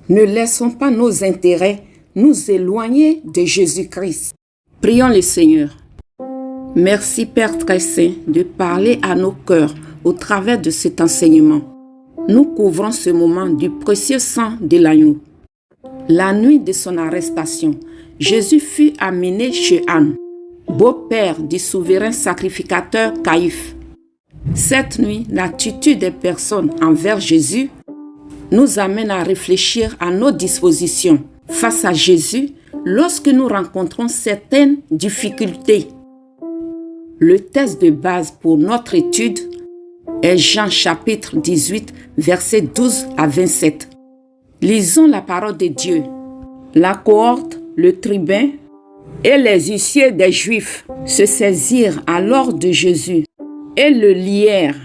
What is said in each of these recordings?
Ne laissons pas nos intérêts nous éloigner de Jésus-Christ. Prions le Seigneur. Merci Père très saint de parler à nos cœurs au travers de cet enseignement. Nous couvrons ce moment du précieux sang de l'agneau. La nuit de son arrestation, Jésus fut amené chez Anne, beau-père du souverain sacrificateur Caïphe. Cette nuit, l'attitude des personnes envers Jésus nous amène à réfléchir à nos dispositions face à Jésus lorsque nous rencontrons certaines difficultés. Le texte de base pour notre étude est Jean chapitre 18, versets 12 à 27. Lisons la parole de Dieu. La cohorte, le tribun et les huissiers des Juifs se saisirent alors de Jésus et le lièrent.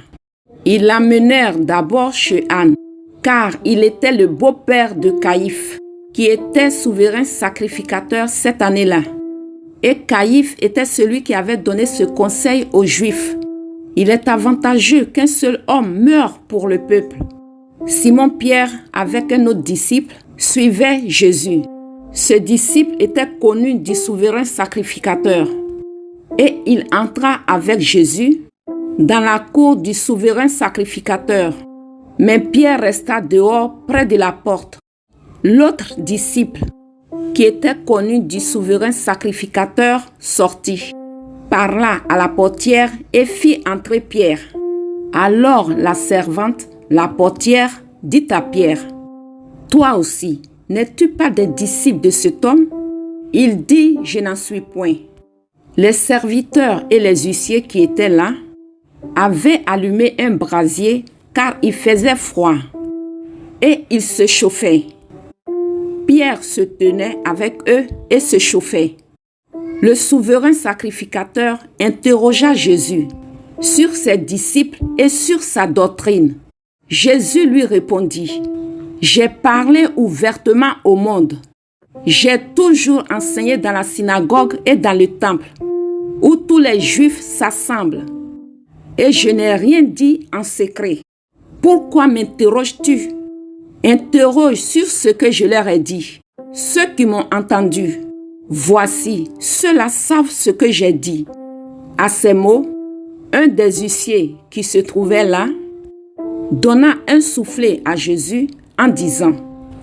Ils l'amenèrent d'abord chez Anne, car il était le beau-père de Caïphe, qui était souverain sacrificateur cette année-là. Et Caïphe était celui qui avait donné ce conseil aux Juifs. Il est avantageux qu'un seul homme meure pour le peuple. Simon-Pierre, avec un autre disciple, suivait Jésus. Ce disciple était connu du souverain sacrificateur. Et il entra avec Jésus dans la cour du souverain sacrificateur. Mais Pierre resta dehors près de la porte. L'autre disciple, qui était connu du souverain sacrificateur, sortit, parla à la portière et fit entrer Pierre. Alors la servante, la portière, dit à Pierre, « Toi aussi, n'es-tu pas des disciples de cet homme ?» Il dit, « Je n'en suis point. » Les serviteurs et les huissiers qui étaient là avaient allumé un brasier car il faisait froid et ils se chauffaient. Pierre se tenait avec eux et se chauffait. Le souverain sacrificateur interrogea Jésus sur ses disciples et sur sa doctrine. Jésus lui répondit, « J'ai parlé ouvertement au monde. J'ai toujours enseigné dans la synagogue et dans le temple, où tous les Juifs s'assemblent. Et je n'ai rien dit en secret. Pourquoi m'interroges-tu? Interroge sur ce que je leur ai dit. Ceux qui m'ont entendu, voici, ceux-là savent ce que j'ai dit. » À ces mots, un des huissiers qui se trouvait là donna un soufflet à Jésus en disant,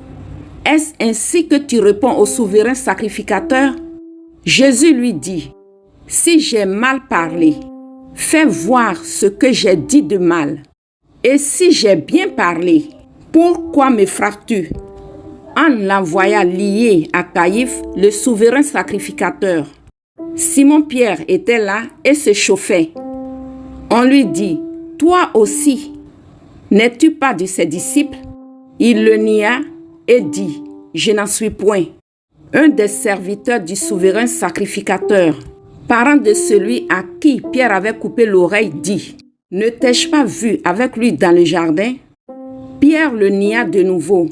« Est-ce ainsi que tu réponds au souverain sacrificateur ?» Jésus lui dit, « Si j'ai mal parlé, fais voir ce que j'ai dit de mal. Et si j'ai bien parlé, pourquoi me frappes-tu » Anne l'envoya lié à Caïphe, le souverain sacrificateur. Simon-Pierre était là et se chauffait. On lui dit, « Toi aussi, n'es-tu pas de ses disciples ?» Il le nia et dit, « Je n'en suis point. » Un des serviteurs du souverain sacrificateur, parent de celui à qui Pierre avait coupé l'oreille, dit, « Ne t'ai-je pas vu avec lui dans le jardin ?» Pierre le nia de nouveau.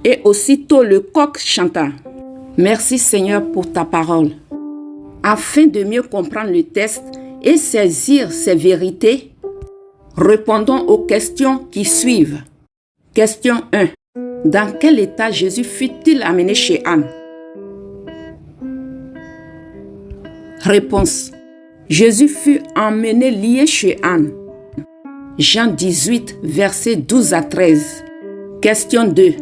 Et aussitôt le coq chanta. Merci Seigneur pour ta parole. Afin de mieux comprendre le texte et saisir ses vérités, répondons aux questions qui suivent. Question 1. Dans quel état Jésus fut-il amené chez Anne? Réponse. Jésus fut emmené lié chez Anne. Jean 18, versets 12 à 13. Question 2.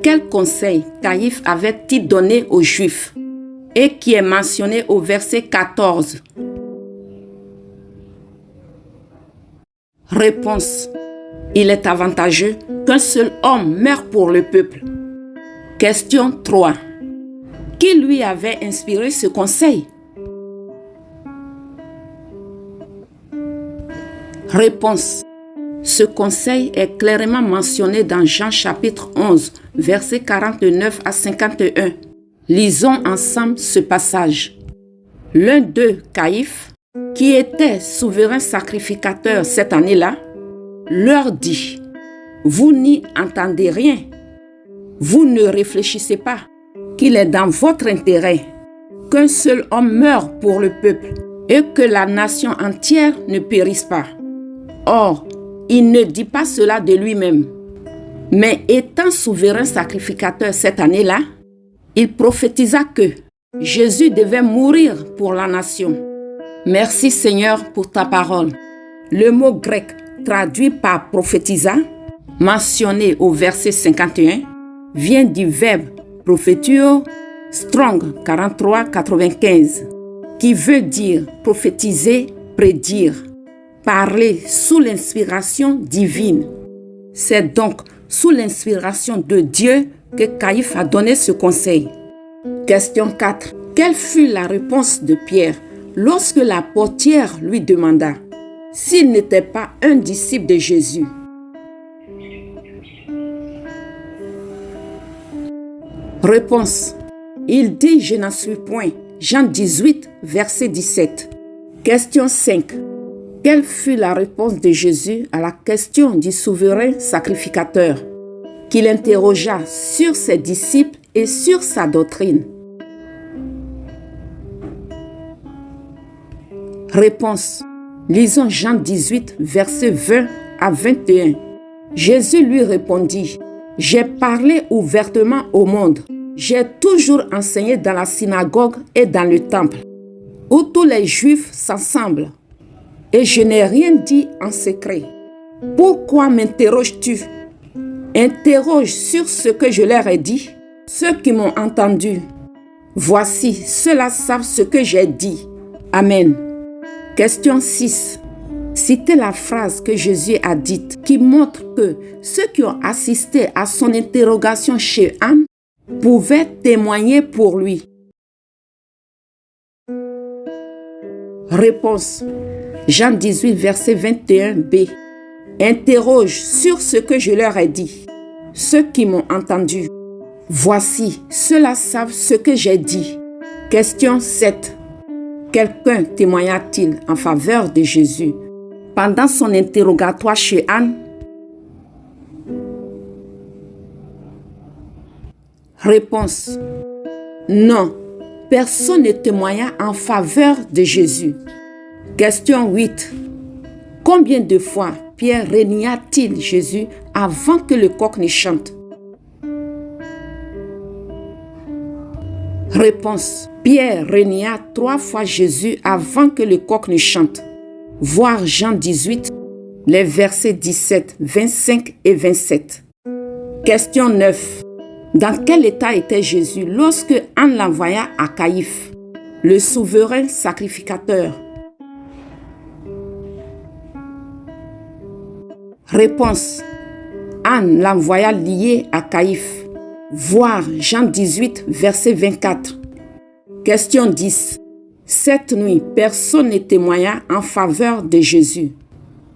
Quel conseil Caïphe avait-il donné aux Juifs et qui est mentionné au verset 14? Réponse. Il est avantageux qu'un seul homme meure pour le peuple. Question 3. Qui lui avait inspiré ce conseil? Réponse. Ce conseil est clairement mentionné dans Jean chapitre 11, versets 49 à 51. Lisons ensemble ce passage. L'un d'eux, Caïphe, qui était souverain sacrificateur cette année-là, leur dit, « Vous n'y entendez rien. Vous ne réfléchissez pas qu'il est dans votre intérêt qu'un seul homme meure pour le peuple et que la nation entière ne périsse pas. Or, il ne dit pas cela de lui-même. Mais étant souverain sacrificateur cette année-là, il prophétisa que Jésus devait mourir pour la nation. Merci Seigneur pour ta parole. Le mot grec traduit par prophétisa, mentionné au verset 51, vient du verbe prophétio, Strong 43-95, qui veut dire prophétiser, prédire, parler sous l'inspiration divine. C'est donc sous l'inspiration de Dieu que Caïphe a donné ce conseil. Question 4. Quelle fut la réponse de Pierre lorsque la portière lui demanda s'il n'était pas un disciple de Jésus? Réponse. Il dit « Je n'en suis point ». Jean 18, verset 17. Question 5. Quelle fut la réponse de Jésus à la question du souverain sacrificateur qu'il interrogea sur ses disciples et sur sa doctrine? Réponse. Lisons Jean 18, versets 20 à 21. Jésus lui répondit, « J'ai parlé ouvertement au monde. J'ai toujours enseigné dans la synagogue et dans le temple, où tous les Juifs s'assemblent. Et je n'ai rien dit en secret. Pourquoi m'interroges-tu? Interroge sur ce que je leur ai dit, ceux qui m'ont entendu. Voici, ceux-là savent ce que j'ai dit. Amen. » Question 6. Citez la phrase que Jésus a dite qui montre que ceux qui ont assisté à son interrogation chez Anne pouvaient témoigner pour lui. Réponse. Jean 18, verset 21b. Interroge sur ce que je leur ai dit, ceux qui m'ont entendu. Voici, ceux-là savent ce que j'ai dit. Question 7. Quelqu'un témoigna-t-il en faveur de Jésus pendant son interrogatoire chez Anne? Réponse. Non, personne ne témoigna en faveur de Jésus. Question 8. Combien de fois Pierre renia-t-il Jésus avant que le coq ne chante? Réponse. Pierre renia 3 fois Jésus avant que le coq ne chante. Voir Jean 18, les versets 17, 25 et 27. Question 9. Dans quel état était Jésus lorsque Anne l'envoya à Caïphe, le souverain sacrificateur? Réponse. Anne l'envoya lié à Caïphe. Voir Jean 18, verset 24. Question 10. Cette nuit, personne ne témoigna en faveur de Jésus.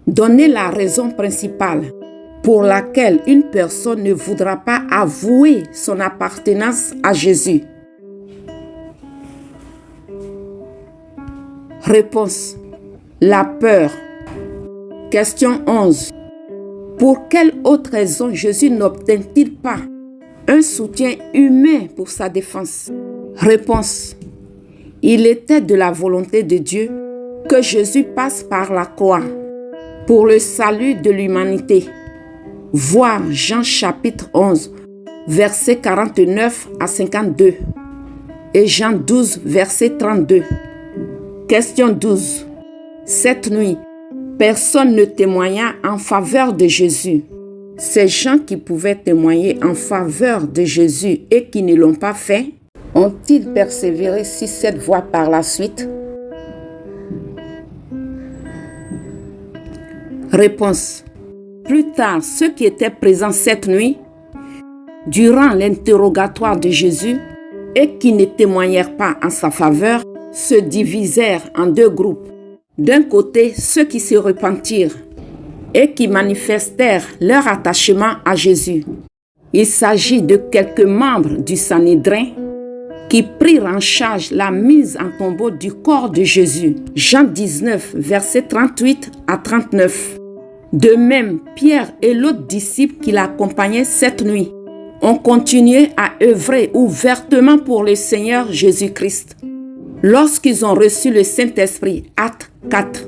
Donnez la raison principale pour laquelle une personne ne voudra pas avouer son appartenance à Jésus. Réponse. La peur. Question 11. Pour quelle autre raison Jésus n'obtint-il pas un soutien humain pour sa défense? Réponse. Il était de la volonté de Dieu que Jésus passe par la croix pour le salut de l'humanité. Voir Jean chapitre 11, versets 49 à 52 et Jean 12, verset 32. Question 12. Cette nuit, personne ne témoigna en faveur de Jésus. Ces gens qui pouvaient témoigner en faveur de Jésus et qui ne l'ont pas fait, ont-ils persévéré sur cette voie par la suite? Réponse. Plus tard, ceux qui étaient présents cette nuit, durant l'interrogatoire de Jésus, et qui ne témoignèrent pas en sa faveur, se divisèrent en 2 groupes. D'un côté, ceux qui se repentirent et qui manifestèrent leur attachement à Jésus. Il s'agit de quelques membres du Sanhédrin qui prirent en charge la mise en tombeau du corps de Jésus. Jean 19, versets 38 à 39. De même, Pierre et l'autre disciple qui l'accompagnaient cette nuit ont continué à œuvrer ouvertement pour le Seigneur Jésus-Christ. Lorsqu'ils ont reçu le Saint-Esprit, Actes 4,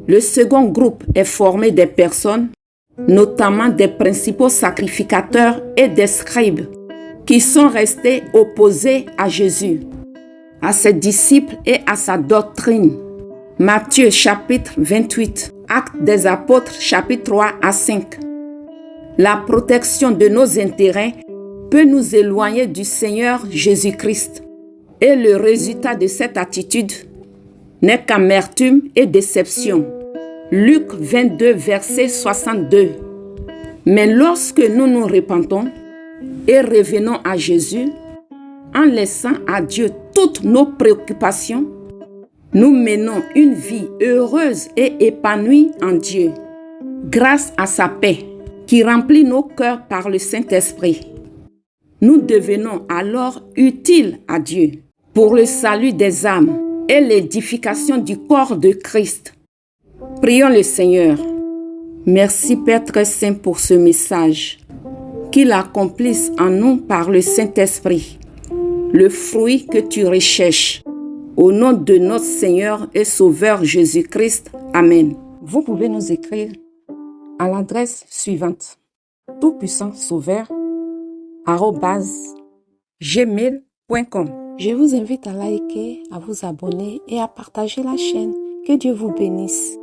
le second groupe est formé des personnes notamment des principaux sacrificateurs et des scribes, qui sont restés opposés à Jésus, à ses disciples et à sa doctrine. Matthieu chapitre 28, Actes des apôtres chapitre 3 à 5. La protection de nos intérêts peut nous éloigner du Seigneur Jésus-Christ. Et le résultat de cette attitude n'est qu'amertume et déception. Luc 22, verset 62. Mais lorsque nous nous repentons et revenons à Jésus, en laissant à Dieu toutes nos préoccupations, nous menons une vie heureuse et épanouie en Dieu, grâce à sa paix qui remplit nos cœurs par le Saint-Esprit. Nous devenons alors utiles à Dieu pour le salut des âmes et l'édification du corps de Christ. Prions le Seigneur. Merci Père très saint pour ce message. Qu'il accomplisse en nous par le Saint-Esprit le fruit que tu recherches. Au nom de notre Seigneur et Sauveur Jésus-Christ. Amen. Vous pouvez nous écrire à l'adresse suivante: tout-puissant sauveur @gmail.com. Je vous invite à liker, à vous abonner et à partager la chaîne. Que Dieu vous bénisse.